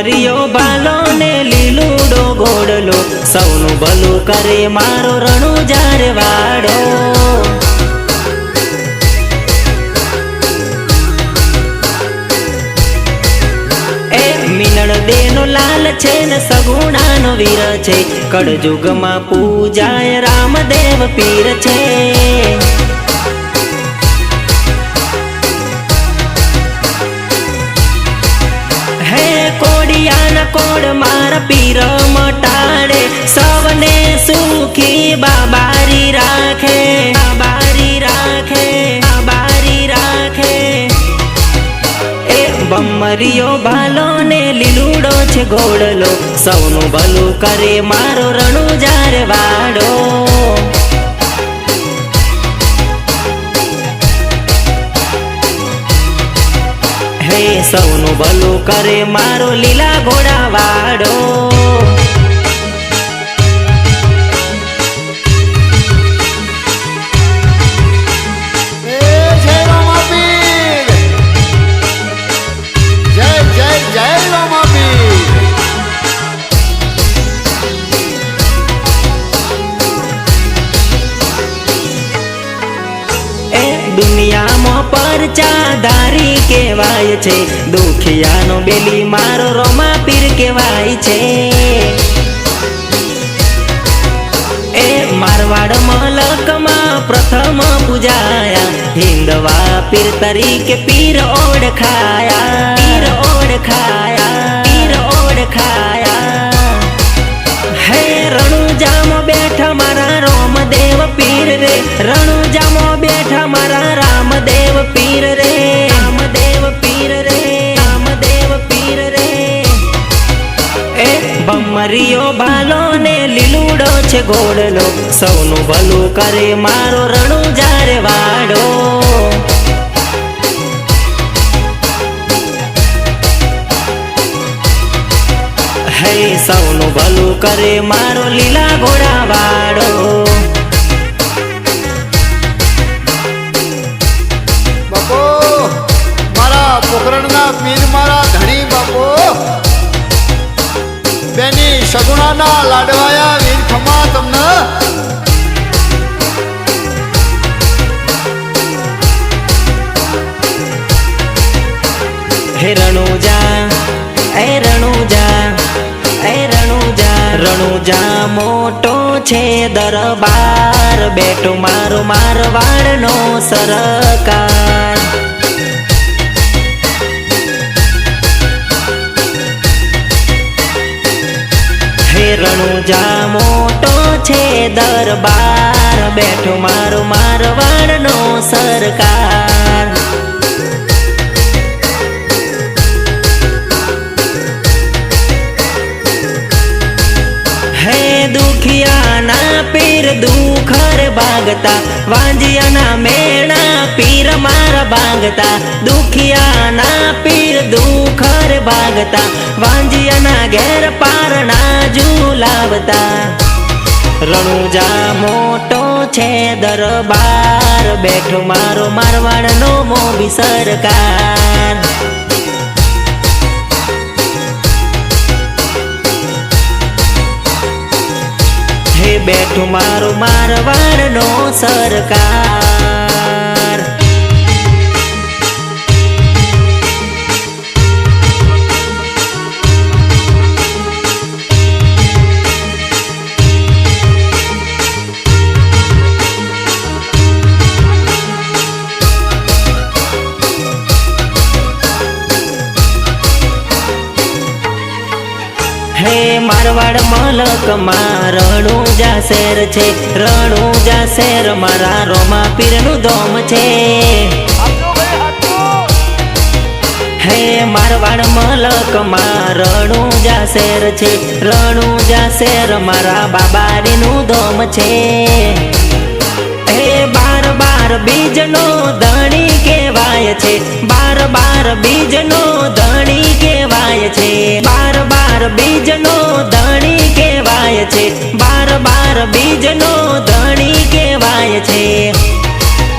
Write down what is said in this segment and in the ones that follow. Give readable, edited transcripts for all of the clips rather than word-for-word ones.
बमरियो बालो ने लीलूडो घोड़लो सौनु भलू करे मारो रणुजार वाड़ो। मीनड़ देनो लाल छे न सगुणानो वीर छे कड़जुग मां पूजाय रामदेव पीर छे। हे कोडिया न कोड मार पीर मटाड़े सवने सुखी बाबारी राखे बाबारी राखे बाबारी राखे। बमरियो भालो ने लीलूडो छे घोड़लो सौनु भलू करे मारो रणुजार वाड़ो। हे सौनु भलू करे मारो लीला घोड़ा वाड़ो। दुनिया में परचादारी केवाय छे दुखिया नो बेली मारो रोमा पीर केवाय छे। मारवाड़ मलक में प्रथम पूजाया हिंदवा पीर तरीके पीर ओळखाया पीर ओळखाया पीर ओळखाया। हे रणुजा में बैठा मारा रोमदेव पीर रे रणुजा में बैठा मारा रामदेव पीर रे रामदेव पीर रे रामदेव पीर रे। बमरियो भालो ने लीलूडो छे घोड़लो सौनु भलू करे मारो रणुजार वाड़ो। हे सौनु भलू करे मारो लीला घोड़ा वाड़ो। बापो मारा पोखरणना पीर मारा धणी बापो बेनी सगुणाना लाडवाया वीर खमा तमने। हे रणुजा ए रणुजा ए रणुजा रणुजा मोटो छे दरबार बेटो मारो मारवाड़ नो सरकार। हे रणुजा मोटो छे दरबार बेटो मारो मारवाड़ नो सरकार। दुखिया ना पीर दुखर भागता वांजिया ना मेणा पीर मार भागता दुखिया ना पीर दुखर भागता वांजिया ना घेर पार ना झूलावता। रणुजा मोटो छे दरबार बैठो मारो मारवाड़ नो मोबी सरकार। हे बैठो मारो मारवाड़ नो सरकार। हे मारवाड़ मलक मां रणुजा शहर छे रणुजा शहर मारा रोमा पीर नु धोम छे। हे मारवाड़ मलक मां रणुजा शहर छे रणुजा शहर मारा बाबारी नु धोम छे। हे बार बार बीज नो धणी केवाय छे बार बार बीज नो धणी केवाय छे बार बार बीज नो धणी केवाय छे बार बार बीज नो धणी केवाय छे।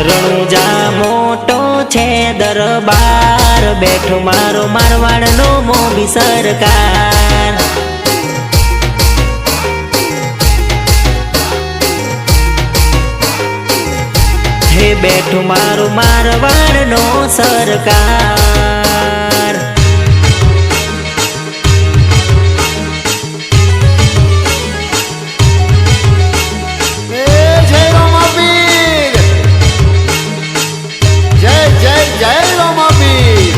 रणुजा मोटो छे दरबार બેઠો મારો મારવાડનો મોભી સરકાર. હે બેઠો મારો મારવાડનો સરકાર. એ જય રોમાપીર, જય જય જય રોમાપીર.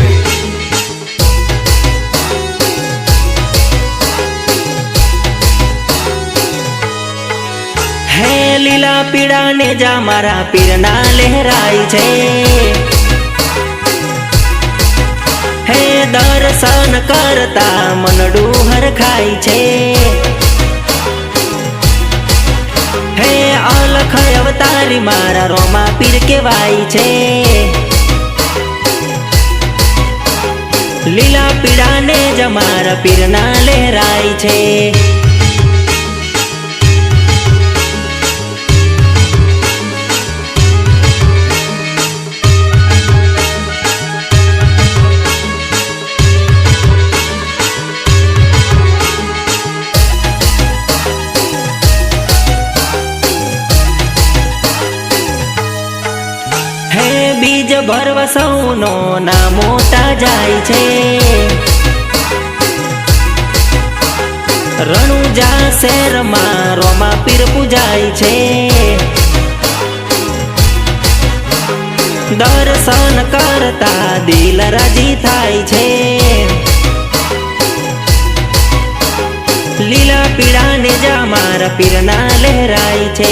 હે લીલા પીળા ને જા મારા પીરના લહેરાય છે. હે દર્શન કરતા મનડું હરખાય છે. હે અલખ અવતારી મારા રોમા પીર કહેવાય છે. લીલા પીળા ને જા મારા પીરના લહેરાય છે. બીજ ભરવા સૌનો ના મોટા જાય છે. રણુજા શહેરમાં રોમા પીર પૂજાય છે. દર્શન કરતા દિલ રાજી થાય છે. લીલા પીળા ને જા મારા પીરના લહેરાય છે.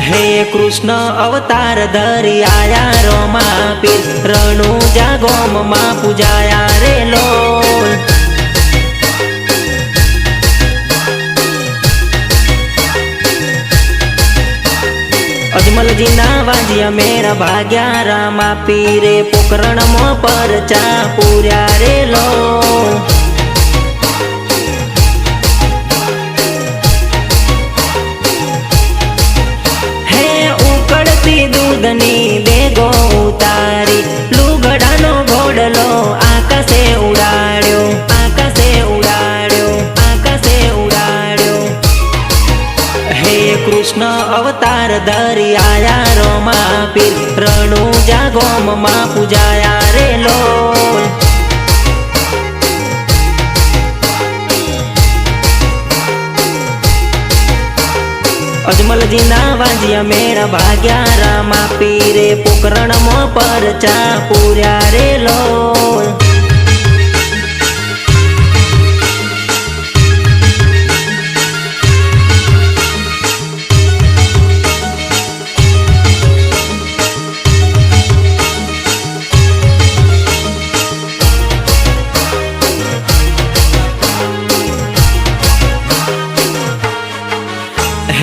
હે કૃષ્ણ અવતાર ધરી આયા રોમા પીર. રણુજા ગોમમાં પૂજાયા રે લોલ. અજમલજીના વાજ્યા મેરા ભાગ્યા રામા પીરે. પોકરણમાં પરચા પૂર્યા રે લોલ. દૂધની દેગો ઉતારી લુગડાનો ઘોડલો આકાશે ઉડાડ્યો. આકાશે ઉડાડ્યો. આકાશે ઉડાડ્યો. હે કૃષ્ણ અવતાર ધરી આયા રોમા પીર. રણુજા ગોમમાં પૂજાયા રે લોલ. અજમલજીના વાજ્યા મેરા ભાગ્યા રામા પીરે. પોકરણમાં પરચા પૂર્યા રે લોલ.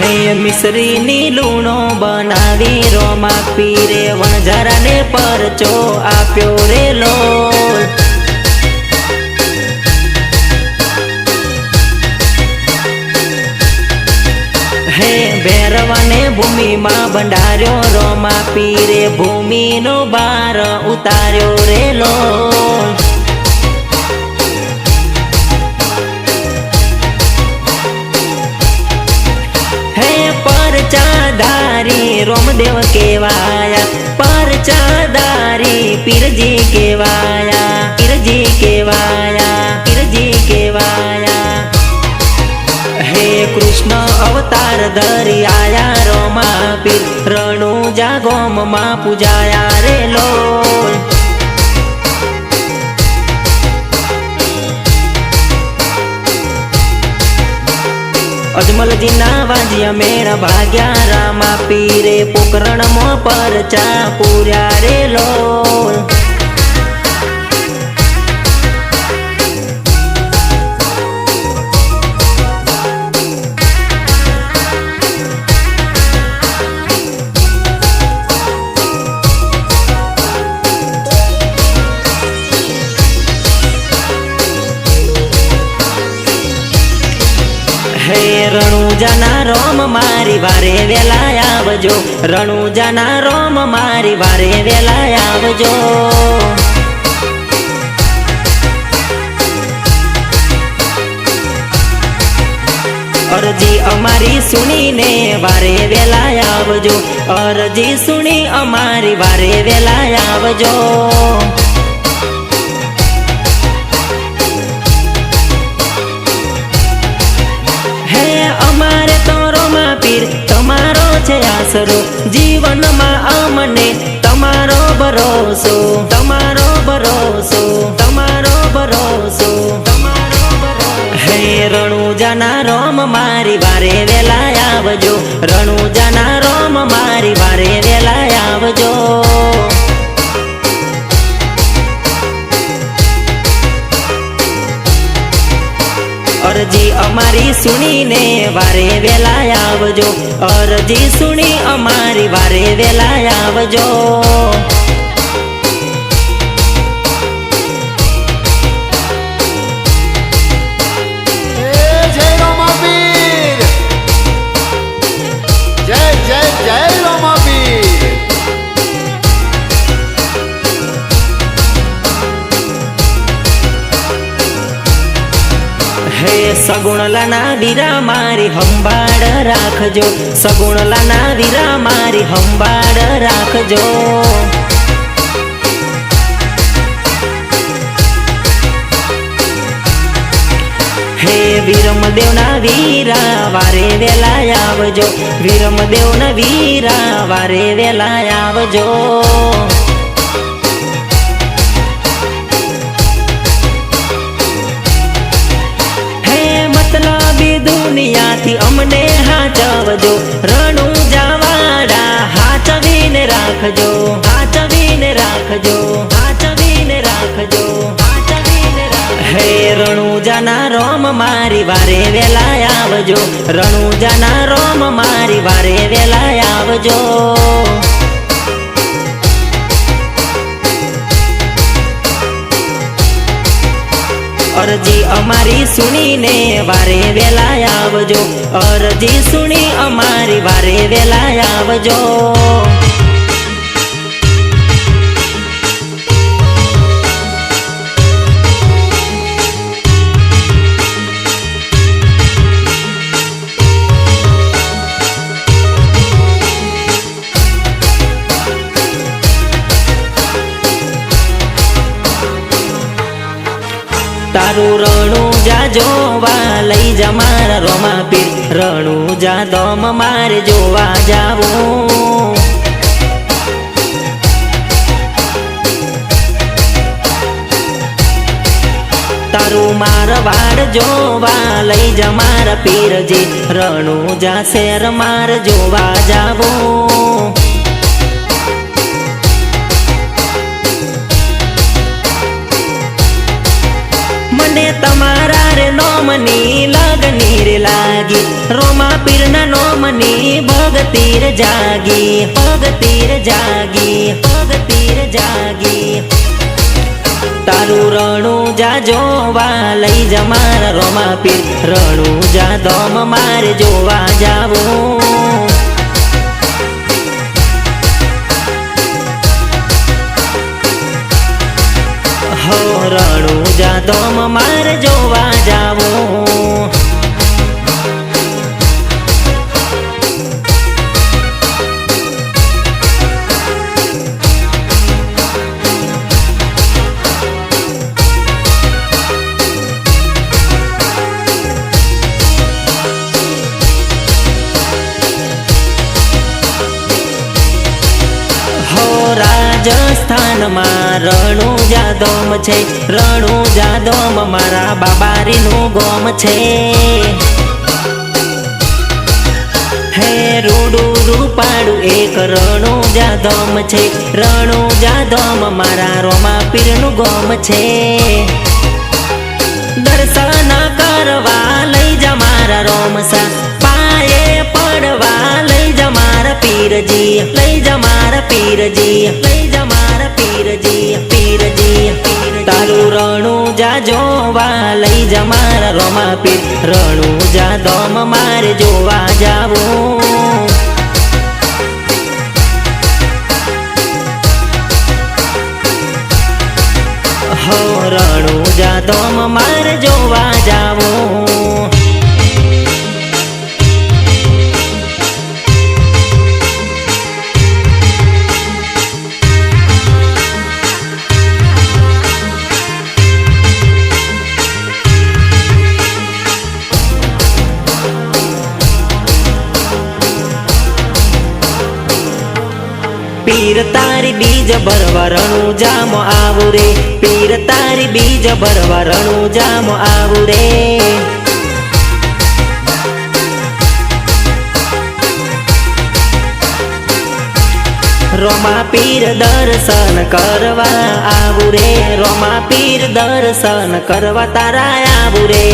હે મિશ્રીની લૂણો બનાવી રોમા પીરે. વણઝારાને પરચો આપ્યો રે લોલ. હે ભૈરવાને ભૂમિમાં બંધાર્યો રોમા પીરે. ભૂમિનો ભાર ઉતાર્યો રે લોલ. પરચાધારી રોમદેવ કેવાયા. પરચાધારી પીરજી કેવાયા. પીરજી કેવાયા. પીરજી કેવાયા. હે કૃષ્ણ અવતાર ધરી આયા રોમા પીર. રણુજા ગોમમાં પૂજાયા રે લોલ. અજમલજીના વાજ્યા મેરા ભાગ્યા રામા પીરે. પોકરણમાં પરચા પૂર્યા રે લોલ. હે રણુજાના રોમ મારી વારે વેલા આવજો, રણુજાના રોમ મારી વારે વેલા આવજો. અરજી અમારી સુણીને વારે વેલા આવજો, અરજી સુણી અમારી વારે વેલા આવજો. હે અમારે તો રોમા પીર તમારો છે આસરો, જીવનમાં અમને તમારો ભરોસો, તમારો ભરોસો, તમારો ભરોસો, તમારો ભરોસો. હે રણુજાના રોમ મારી વારે વેલા આવજો, રણુજાના રોમ મારી વારે વેલા આવજો. અરજી અમારી સુણીને વારે વેલા આવજો, અરજી સુણી અમારી વારે વેલા આવજો. જય રોમાપીર, જય જય જય રોમાપીર. હે સગુણલાના વીરા મારી સંભાળ રાખજો, સગુણલાના વીરા મારી સંભાળ રાખજો. હે વીરમદેવના વીરા વારે વેલા આવજો, વીરમદેવના વીરા વારે વેલા આવજો. દુનિયાથી અમને હાચવજો, રણુજાવાળા હાચવીને રાખજો, હાચવીને રાખજો, હાચવીને રાખજો, હાચવીને રાખજો. હે રણુજાના રોમ મારી વારે વેલા આવજો, રણુજાના રોમ મારી વારે વેલા આવજો. અરજી અમારી સુણીને વારે વેલા આવજો, અરજી સુણી અમારી વારે વેલા આવજો. તારું રણુજા જોવા લઈ જા મારા રોમા પીર, રણુજા દમ મારે જોવા જાવું. તારું મારવાડ જોવા લઈ જા મારા પીરજી, રણુજા શેર માર જોવા જાવું. મને તમારા રે નોમની લગની રે લાગી, રોમા પીરના નોમની ભગતી રે જાગી, ભગતી રે જાગી, ભગતી રે જાગી. તારું રણુજા જોવા લઈ જા મારા રોમા પીર, રણુજા દમ મારે જોવા જાવું. હો રણુજા દમ મારે જોવા જાવું. રાજસ્થાનમાં રણુજા દોમ છે, રણુજા દોમ મારા બાબારીનું ગોમ છે. હે રૂડું રૂપાડું એક રણુજા દોમ છે, રણુજા દોમ મારા રોમા પીરનું ગોમ છે. દર્શન કરવા લઈ જા મારા રોમસા, પાયે પડવા લઈ જા મારા પીરજી, લઈ જા મારા પીરજી, લઈ જા મારા પીરજી, પીરજી, પીરજી. તારું રણુજા જો જોવા લઈ જા મારા રોમા પીર, રણુજા ધોમ મારે જોવા જાવું. હો રણુજા ધોમ મારે જોવા જાવું. પીર તારી બીજ ભરવા રણુજામાં આવું રે, પીર તારી બીજ ભરવા રણુજામાં આવું રે. રોમા પીર દર્શન કરવા આવું રે, રોમા પીર દર્શન કરવા તારા આવું રે.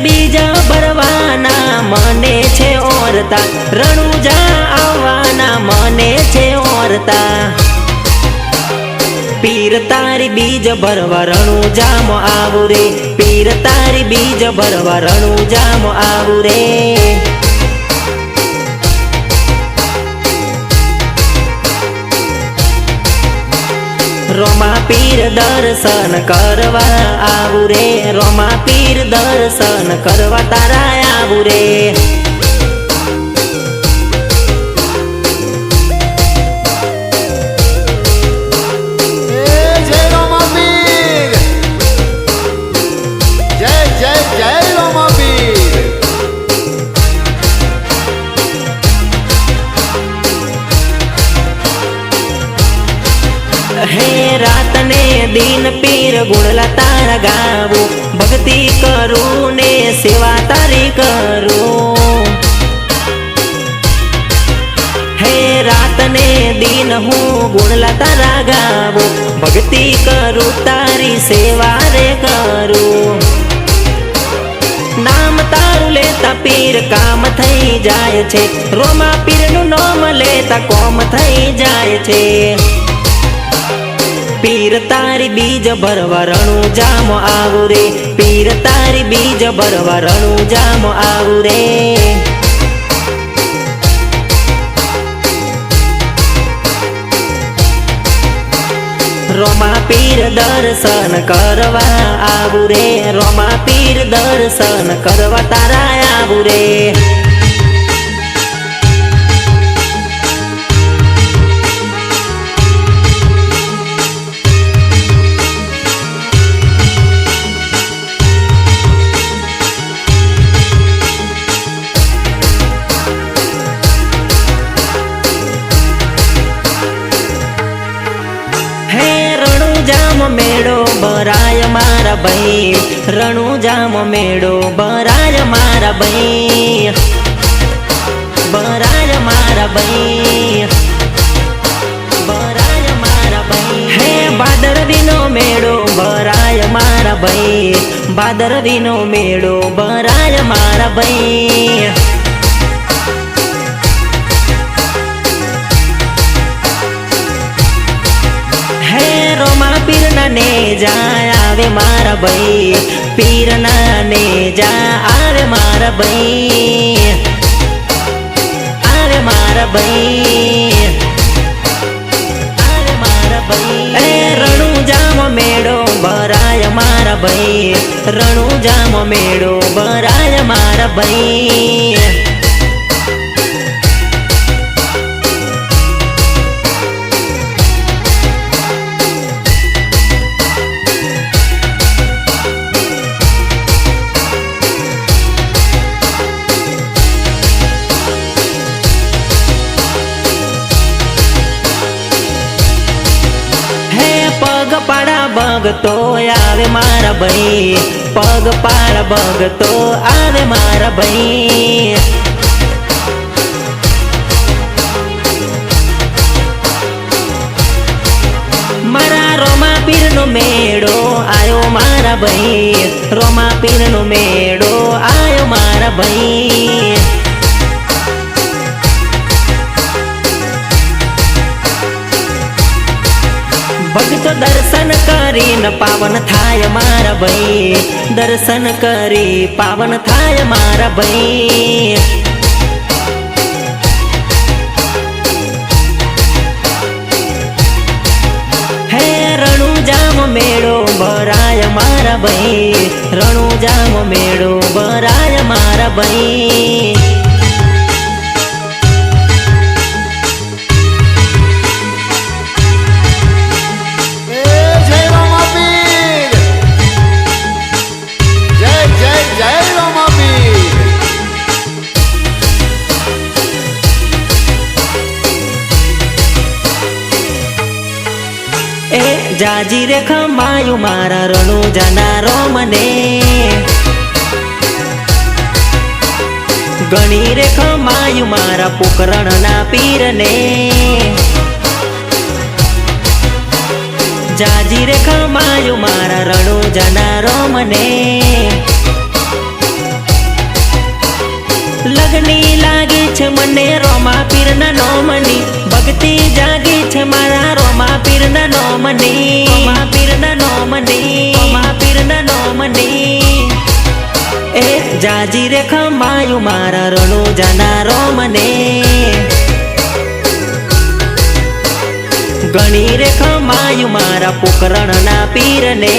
બીજા ભરવાના મને છે ઓરતા, રણુજા આવવાના મને છે ઓરતા. પીર તારી બીજ ભરવા રણુજામાં આવું રે, પીર તારી બીજ ભરવા રણુજામાં આવું રે. રોમા પીર દર્શન કરવા આવું રે, રોમા પીર દર્શન કરવા તારા આવું રે. જય રોમા પીર, જય જય જય રોમા પીર. હે રાત ને દિન પીર ગુણલા તારા ગાવું, ભક્તિ કરું ને સેવા તારી કરું. હે રાત ને દિન હું ગુણલા તારા ગાવું, ભક્તિ કરું તારી સેવા રે કરું. નામ તારું લેતા પીર કામ થઈ જાય છે, રોમા પીરનું નામ લેતા કોમ થઈ જાય છે. પીર તારી બીજ ભરવા રણુજામાં આવું રે, પીર તારી બીજ ભરવા રણુજામાં આવું રે. રોમા પીર દર્શન કરવા આવું રે, રોમા પીર દર્શન કરવા તારા આવું રે. મેળો ભરાય મારા ભાઈ, રણુજામાં મેળો ભરાય મારા ભાઈ, ભરાય મારા ભાઈ, ભરાય મારા ભાઈ. હે ભાદરવીનો મેળો ભરાય મારા ભાઈ, ભાદરવીનો મેળો ભરાય મારા ભાઈ. રોમા પીર ના ને જા આવે મારા ભાઈ, પીર ના ને જા આવે મારા ભાઈ, આવે મારા ભાઈ, આવે મારા ભાઈ. એ રણુજામાં મેળો ભરાય મારા ભાઈ, રણુજામાં મેળો ભરાય મારા ભાઈ. ભગતો આવે મારા ભાઈ, પગ પાડ ભગતો આવે મારા ભાઈ. મારા રોમા પીર નો મેળો આયો મારા ભાઈ, રોમા પીર નો મેળો આયો મારા ભાઈ. દર્શન કરીને પાવન થાય મારા ભાઈ, દર્શન કરી પાવન થાય મારા ભાઈ. હે રણુજામ મેળો ભરાય મારા ભાઈ, રણુજામ મેળો ભરાય મારા ભાઈ. એ જય રમાપીર, જય જય જય રમાપીર. એ જાજી રે ખમાયું મારા રણુજાના રોમને, ગણી રે ખમાયું મારા પોકરણના પીરને. જાજી રે ખમાયું મારા રણુજાના રોમને, લગની લાગી છે મને રોમા પીરના નોમની, ભક્તિ જાગી છે મારા રોમા પીરના નોમની, રોમા પીરના નોમની, રોમા પીરના નોમની. એ જાજી રે ખમાયું મારા રણુજાના રોમને, ગણી રે ખમાયું મારા પોકરણના પીરને.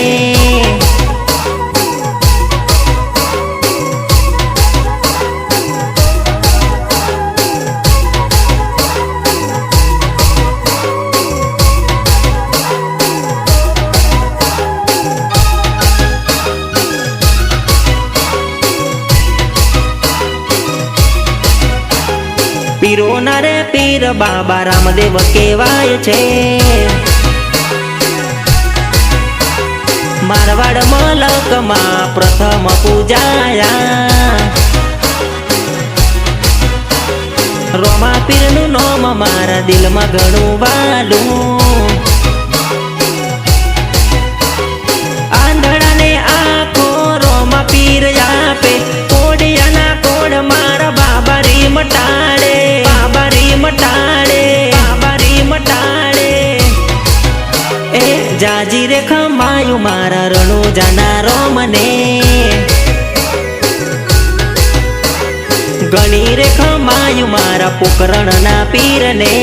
પીરોના રે પીર બાબા રામદેવ કહેવાય છે, મારવાડ મલકમાં પ્રથમ પૂજાયા. રોમા પીરનું નોમ મારા દિલમાં ઘણું વાલું, આંધળાને આંખો રોમા પીર આપે, કોડિયાના કોડ મારા બાબા રીમ ટાળે, બાબા રીમ ટાળે, બાબા રીમ ટાળે. એ જાજી રે ખમાયું મારા રણુજાના રોમને, ગણી રે ખમાયું મારા પોકરણના પીરને.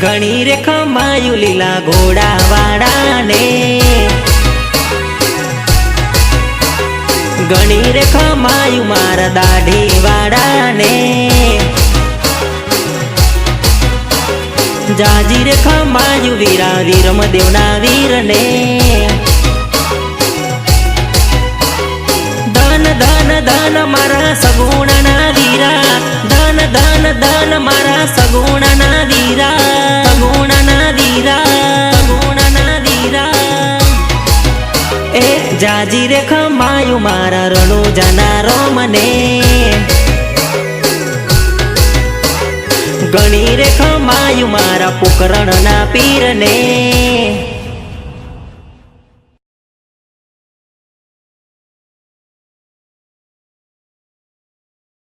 ઘણી રે ખમાયું લીલા ઘોડા વાળાને, ઘણી રે ખમાયું મારા દાઢી વાળાને. જાજી રે ખમાયું વીરા વીરમદેવના વીરને, ધન ધન ધન મારા સગુણના વીરા, ધન ધન ધન મારા સગુણના વીરા, સગુણના વીરા, સગુણના વીરા. એ જાજી રે ખમાયું મારા રણુજાના રોમને, ગણી રે ખમાયું મારા પોકરણના પીરને.